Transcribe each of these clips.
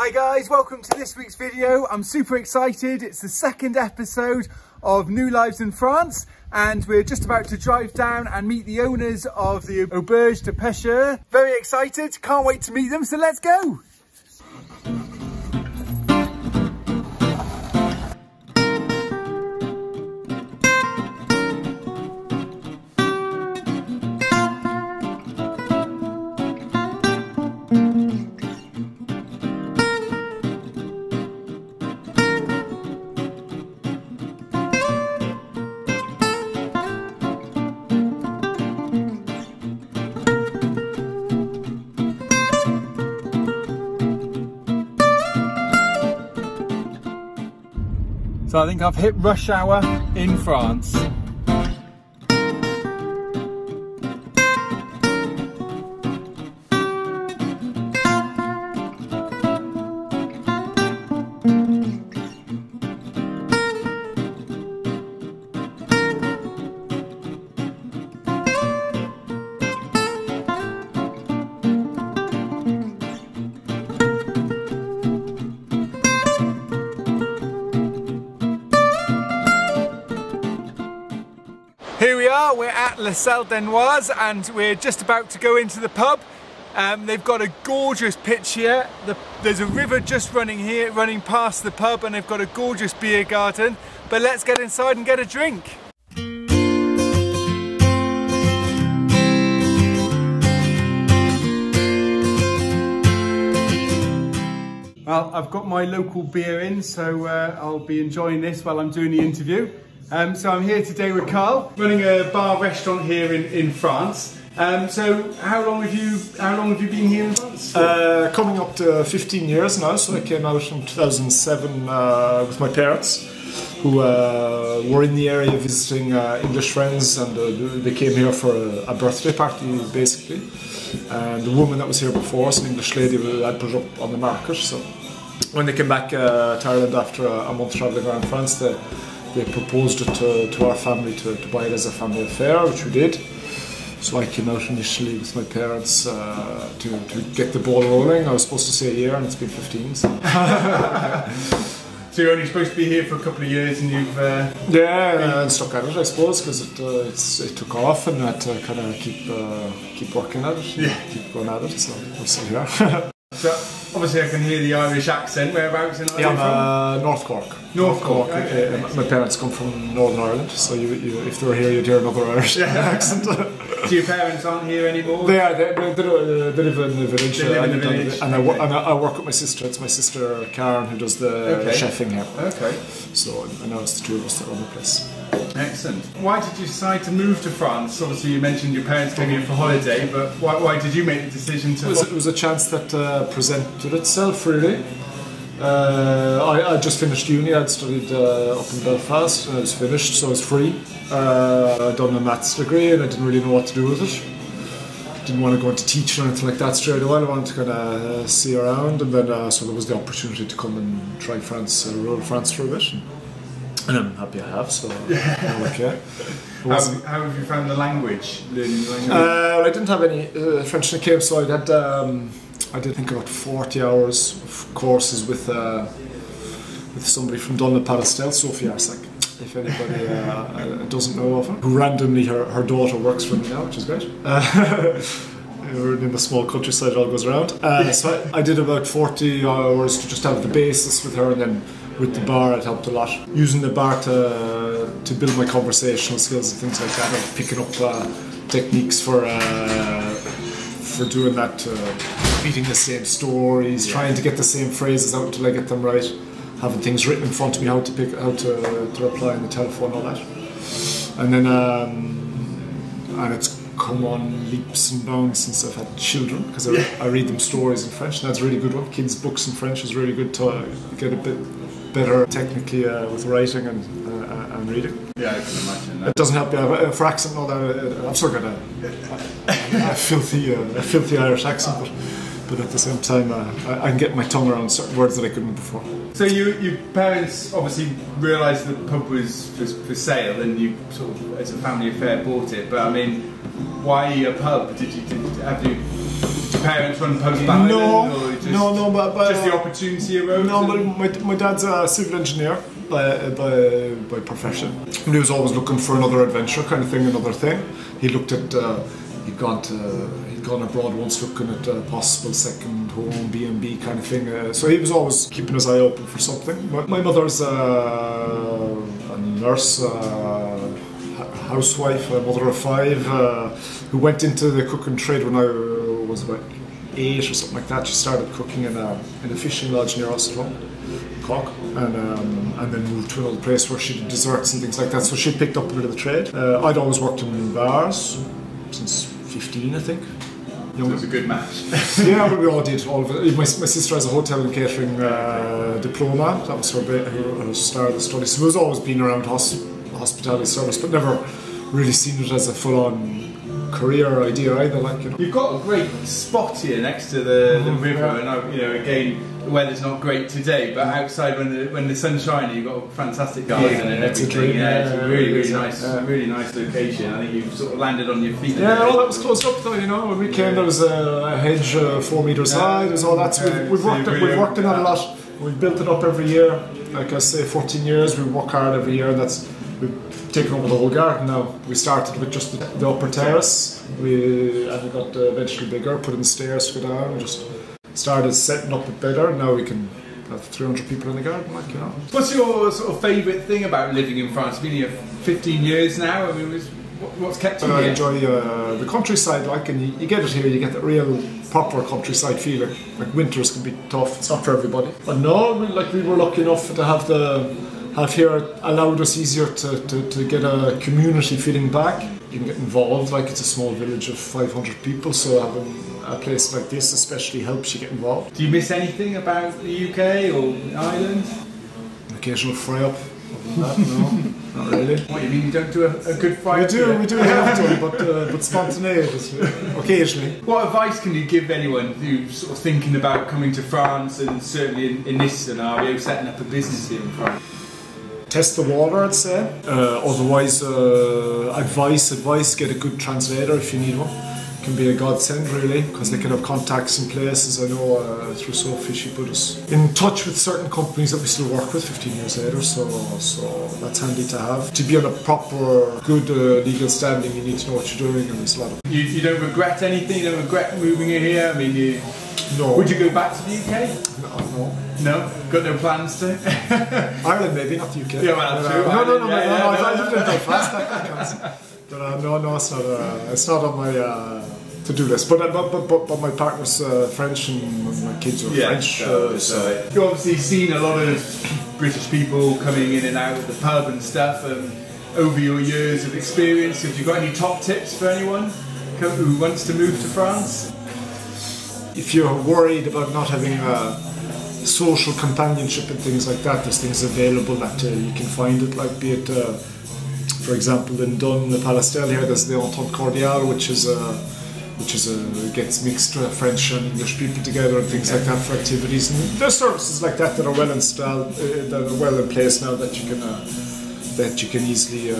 Hi guys, welcome to this week's video. I'm super excited. It's the second episode of New Lives in France and we're just about to drive down and meet the owners of the Auberge de Pêcheurs. Very excited, can't wait to meet them, so let's go! So I think I've hit rush hour in France. Here we are, we're at La Salle Denoise and we're just about to go into the pub. They've got a gorgeous pitch here. There's a river just running here, running past the pub, and they've got a gorgeous beer garden. But let's get inside and get a drink. Well, I've got my local beer in, so I'll be enjoying this while I'm doing the interview. So I'm here today with Carl, running a bar restaurant here in France. So how long have you been here in France? Coming up to 15 years now. So I came out in 2007 with my parents, who were in the area visiting English friends, and they came here for a birthday party basically. And the woman that was here before us, an English lady, had put it up on the market. So when they came back to Ireland after a month travelling around France, they proposed it to our family to buy it as a family affair, which we did. So I came out initially with my parents to get the ball rolling. I was supposed to stay a year and it's been 15. So, so you're only supposed to be here for a couple of years and you've... and stuck at it, I suppose, because it took off and I had to kind of keep working at it, keep going at it, so we'll see here. So obviously I can hear the Irish accent. Whereabouts in Ireland? I'm North Cork. North Cork. Okay. My parents come from Northern Ireland, so if they were here, you'd hear another Irish accent. So your parents aren't here anymore? They are. They live in the village. They live in the village. And I work with my sister. It's my sister Karen who does the chefing here. Okay. So I know it's the two of us that run the place. Excellent. Why did you decide to move to France? Obviously you mentioned your parents came here for holiday, but why did you make the decision to... It was a chance that presented itself, really. I just finished uni. I'd studied up in Belfast and I was finished, so I was free. I'd done a maths degree and I didn't really know what to do with it. Didn't want to go into teaching or anything like that straight away. I wanted to kind of see around, and then so there was the opportunity to come and try France, rural France for a bit. And I'm happy I have, so I'm okay. How have you found the language, learning the language? I didn't have any French when I came, so I did think about 40 hours of courses with somebody from Dunlop-Padestel, Sophie Arsac, if anybody doesn't know of her. Who randomly, her daughter works for me now, which is great. We're in a small countryside, it all goes around. So I did about 40 hours to just have the basis with her, and then with the bar it helped a lot. Using the bar to build my conversational skills and things like that, and picking up techniques for doing that, repeating the same stories, trying to get the same phrases out until I get them right, having things written in front of me, how to reply on the telephone, all that. And then and it's come on leaps and bounds since I've had children, because I read them stories in French, and that's a really good one. Kids' books in French is really good to get a bit better technically with writing and reading. Yeah, I can imagine that. It doesn't help you for accent and all that. I've still got a filthy Irish accent, but at the same time I can get my tongue around certain words that I couldn't before. So your parents obviously realised the pub was for sale, and you sort of, as a family affair, bought it. But I mean, why a pub? Have you your parents run pubs back No, then, or just, no, but just the opportunity arose? No, but my dad's a civil engineer by profession. And he was always looking for another adventure kind of thing, another thing. He looked at, he'd gone abroad once looking at a possible second home, B&B kind of thing. So he was always keeping his eye open for something. My mother's a nurse, housewife, a mother of 5, who went into the cooking trade when I was about 8 or something like that. She started cooking in a fishing lodge near us at home, Cork, and then moved to another place where she did desserts and things like that. So she picked up a bit of the trade. I'd always worked in bars since 15, I think. It was a good match. Yeah, but we all did. All of it. My sister has a hotel and catering diploma. That was her start of the study. So we've always been around hospitality service, but never really seen it as a full-on career idea either. Like, you know. You've got a great spot here next to the river, and you know, again, the weather's not great today, but outside when the sun's shining, you've got a fantastic garden and everything. It's a really nice location. I think you've sort of landed on your feet. Yeah, well, that was closed up though. You know, when we came, there was a hedge 4 meters high. There's all that. So we've worked in it a lot. We've built it up every year. Like I say, 14 years. We work hard every year, and we've taken over the whole garden now. We started with just the upper terrace. We got eventually bigger, put in stairs to go down, and just started setting up it better. Now we can have 300 people in the garden, like, you know. What's your sort of favourite thing about living in France? You've been here 15 years now. I mean, what's kept you here? I enjoy the countryside, like, and you get it here. You get the real proper countryside feeling. Like, winters can be tough. It's not for everybody. But no, we were lucky enough to have here allowed us easier to get a community feeling back. You can get involved, like it's a small village of 500 people, so having a place like this especially helps you get involved. Do you miss anything about the UK or Ireland? An occasional fry up. Other than that, no, not really. What, you mean you don't do a good fry up? We do have to, but spontaneous, occasionally. What advice can you give anyone who's sort of thinking about coming to France, and certainly in this scenario, setting up a business here in France? Test the water, I'd say. Otherwise, advice, get a good translator if you need one. It can be a godsend, really, because they can have contacts in places. I know through Sophie, she put us in touch with certain companies that we still work with 15 years later, so that's handy to have. To be on a proper, good legal standing, you need to know what you're doing, and there's a lot of... You don't regret anything? You don't regret moving here? I mean, no. Would you go back to the UK? No. No? Got no plans to? Ireland maybe, not the UK. Yeah, well, that's true. No, I lived in Belfast, that counts. But no, it's not on my to-do list. But my partner's French, and my kids are French. So. You've obviously seen a lot of British people coming in and out of the pub and stuff over your years of experience. Have you got any top tips for anyone who wants to move to France? If you're worried about not having social companionship and things like that, there's things available that you can find it, like be it, for example, in Dun, the Palestel here, there's the Entente Cordiale, which gets mixed French and English people together and things like that for activities. And there's services like that that are well installed, that are well in place now, that you can easily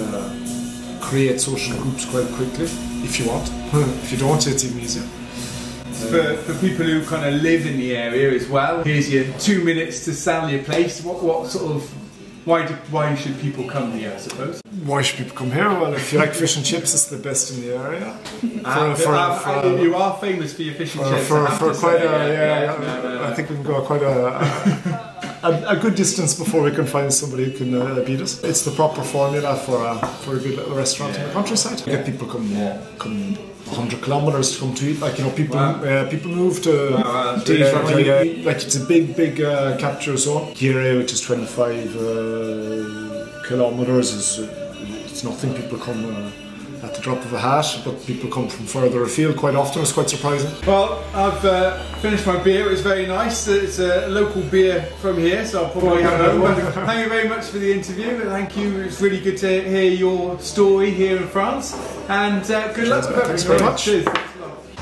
create social groups quite quickly if you want. If you don't, it's even easier. For people who kind of live in the area as well, here's your 2 minutes to sell your place. What sort of, why should people come here, I suppose? Why should people come here? Well, if you like fish and chips, it's the best in the area. You are famous for your fish and chips. I think we can go quite a good distance before we can find somebody who can beat us. It's the proper formula for a good little restaurant in the countryside. You get people come 100 kilometers to come to eat. Like, you know, people move to eat. Like, it's a big capture zone. Here, which is 25 kilometers, it's nothing. People come at the drop of a hat, but people come from further afield quite often. It's quite surprising. Well, I've finished my beer. It was very nice. It's a local beer from here, so I'll probably have another. Thank you very much for the interview. Thank you. It's really good to hear your story here in France. And good luck with everything. Thanks very much.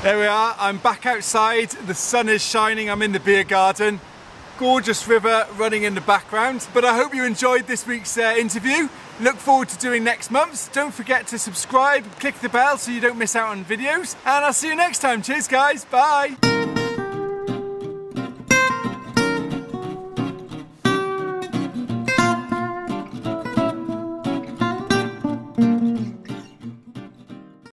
There we are. I'm back outside. The sun is shining. I'm in the beer garden. gorgeous river running in the background. But I hope you enjoyed this week's interview. Look forward to doing next month's. Don't forget to subscribe, click the bell so you don't miss out on videos. And I'll see you next time. Cheers guys, bye.